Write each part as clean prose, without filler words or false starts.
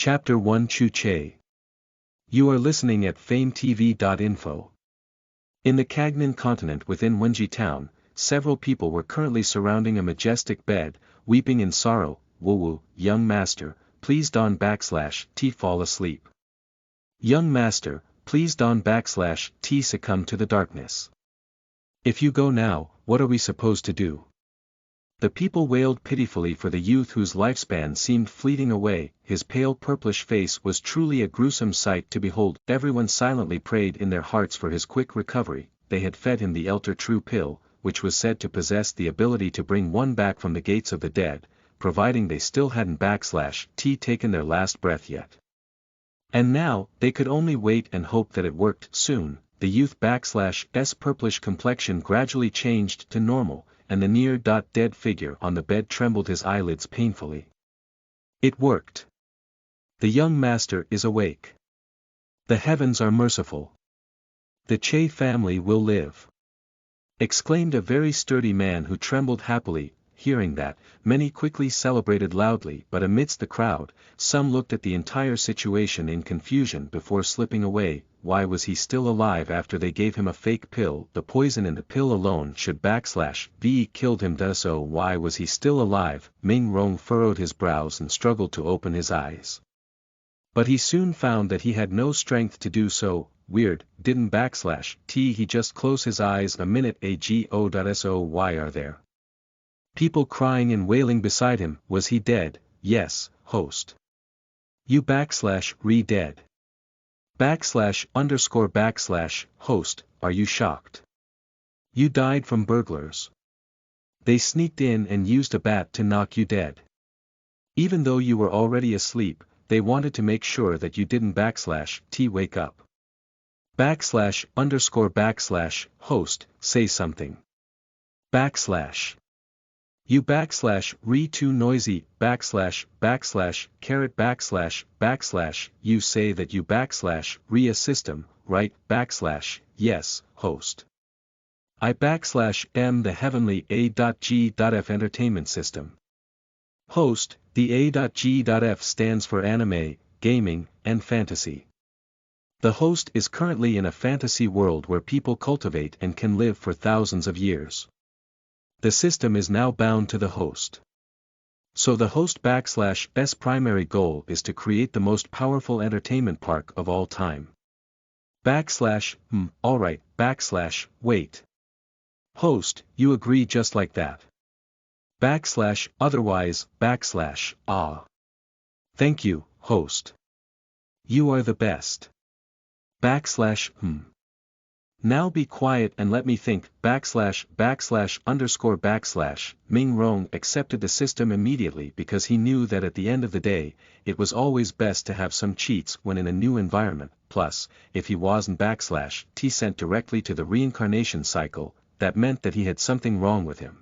Chapter 1 Chu Che. You are listening at famvetv.info. In the Cagnan continent within Wenji town, several people were currently surrounding a majestic bed, weeping in sorrow. Woo, young master, please don /T fall asleep. Young master, please don /T succumb to the darkness. If you go now, what are we supposed to do? The people wailed pitifully for the youth whose lifespan seemed fleeting away. His pale purplish face was truly a gruesome sight to behold. Everyone silently prayed in their hearts for his quick recovery. They had fed him the Elter True pill, which was said to possess the ability to bring one back from the gates of the dead, providing they still hadn't /T taken their last breath yet. And now, they could only wait and hope that it worked. Soon, the youth /S purplish complexion gradually changed to normal, and the near-dead figure on the bed trembled his eyelids painfully. It worked. The young master is awake. The heavens are merciful. The Che family will live. Exclaimed a very sturdy man who trembled happily. Hearing that, many quickly celebrated loudly, but amidst the crowd, some looked at the entire situation in confusion before slipping away. Why was he still alive after they gave him a fake pill? The poison in the pill alone should /V killed him. So why was he still alive? Ming Rong furrowed his brows and struggled to open his eyes. But he soon found that he had no strength to do so. Weird, didn't /T he just close his eyes a minute ago? So why are there people crying and wailing beside him? Was he dead? Yes, host. You /re dead. /host, are you shocked? You died from burglars. They sneaked in and used a bat to knock you dead. Even though you were already asleep, they wanted to make sure that you didn't /T wake up. /host, say something. You /re too noisy, /, you say that you /re a system, right, yes, host. I /m the heavenly A.G.F entertainment system. Host, the A.G.F stands for anime, gaming, and fantasy. The host is currently in a fantasy world where people cultivate and can live for thousands of years. The system is now bound to the host. So the host /S primary goal is to create the most powerful entertainment park of all time. Alright, wait. Host, you agree just like that. Otherwise, Thank you, host. You are the best. Now be quiet and let me think. Ming Rong accepted the system immediately because he knew that at the end of the day, it was always best to have some cheats when in a new environment. Plus, if he wasn't /T sent directly to the reincarnation cycle, that meant that he had something wrong with him.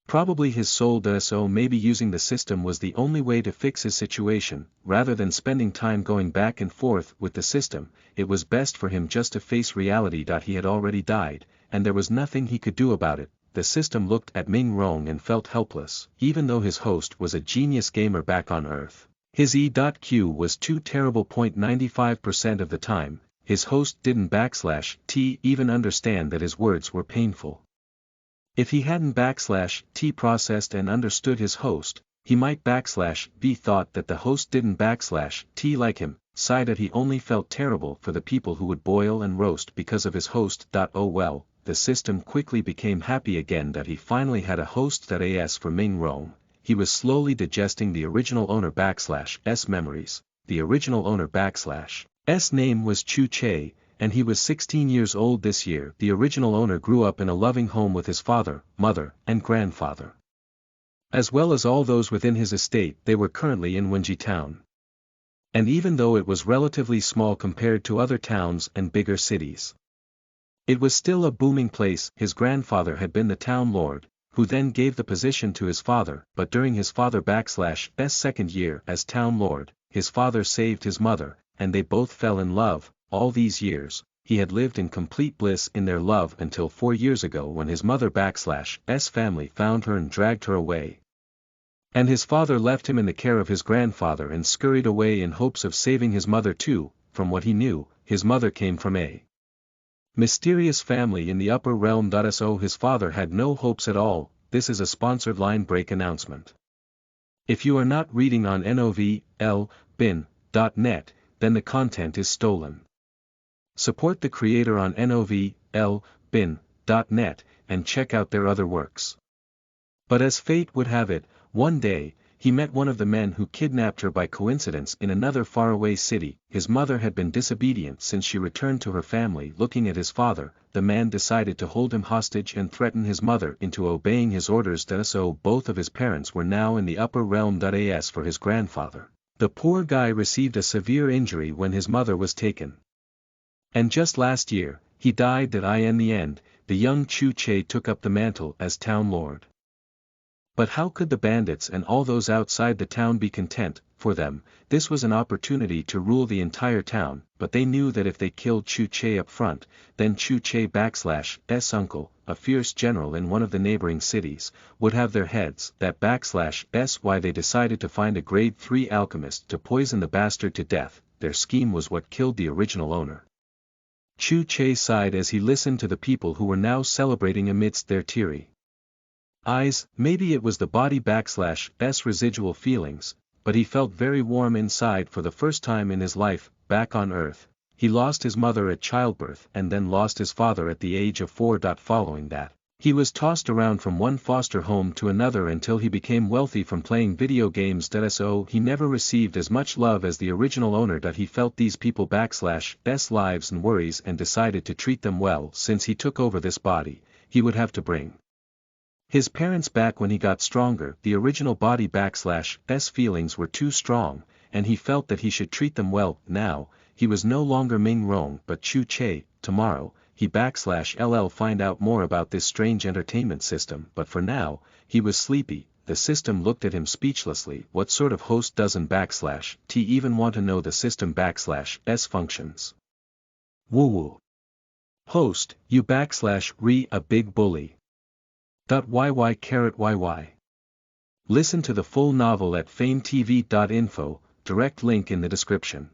Probably his soul so maybe using the system was the only way to fix his situation. Rather than spending time going back and forth with the system, it was best for him just to face reality. He had already died, and there was nothing he could do about it. The system looked at Ming Rong and felt helpless. Even though his host was a genius gamer back on Earth, his E.Q was too terrible. 95% of the time, his host didn't /T even understand that his words were painful. If he hadn't /T processed and understood his host, he might /V thought that the host didn't /T like him. Sighed that he only felt terrible for the people who would boil and roast because of his host. Oh well, the system quickly became happy again that he finally had a host. As for Ming Rong, he was slowly digesting the original owner /S memories. The original owner /S name was Chu Che, and he was 16 years old this year. The original owner grew up in a loving home with his father, mother, and grandfather, as well as all those within his estate. They were currently in Wenji town. And even though it was relatively small compared to other towns and bigger cities, it was still a booming place. His grandfather had been the town lord, who then gave the position to his father, but during his father /S second year as town lord, his father saved his mother, and they both fell in love. All these years, he had lived in complete bliss in their love until 4 years ago when his mother /S family found her and dragged her away. And his father left him in the care of his grandfather and scurried away in hopes of saving his mother too. From what he knew, his mother came from a mysterious family in the upper realm. So his father had no hopes at all. This is a sponsored line break announcement. If you are not reading on novl.bin.net, then the content is stolen. Support the creator on novl.bin.net, and check out their other works. But as fate would have it, one day, he met one of the men who kidnapped her by coincidence in another faraway city. His mother had been disobedient since she returned to her family. Looking at his father, the man decided to hold him hostage and threaten his mother into obeying his orders. So both of his parents were now in the upper realm. As for his grandfather, the poor guy received a severe injury when his mother was taken. And just last year, he died. In the end, the young Chu Che took up the mantle as town lord. But how could the bandits and all those outside the town be content? For them, this was an opportunity to rule the entire town, but they knew that if they killed Chu Che up front, then Chu Che/S uncle, a fierce general in one of the neighboring cities, would have their heads. That/S why they decided to find a grade 3 alchemist to poison the bastard to death. Their scheme was what killed the original owner. Chu Che sighed as he listened to the people who were now celebrating amidst their teary eyes. Maybe it was the body/S residual feelings, but he felt very warm inside. For the first time in his life, back on Earth, he lost his mother at childbirth and then lost his father at the age of 4. Following that, he was tossed around from one foster home to another until he became wealthy from playing video games. So he never received as much love as the original owner. He felt these people/S lives and worries and decided to treat them well. Since he took over this body, he would have to bring his parents back when he got stronger. The original body/S feelings were too strong, and he felt that he should treat them well. Now, he was no longer Ming Rong but Chu Che. Tomorrow, he/LL find out more about this strange entertainment system. But for now, he was sleepy. The system looked at him speechlessly. What sort of host doesn't/T even want to know the system/S functions? Woo-woo. Host, you/re a big bully. YY. Listen to the full novel at famvetv.info, direct link in the description.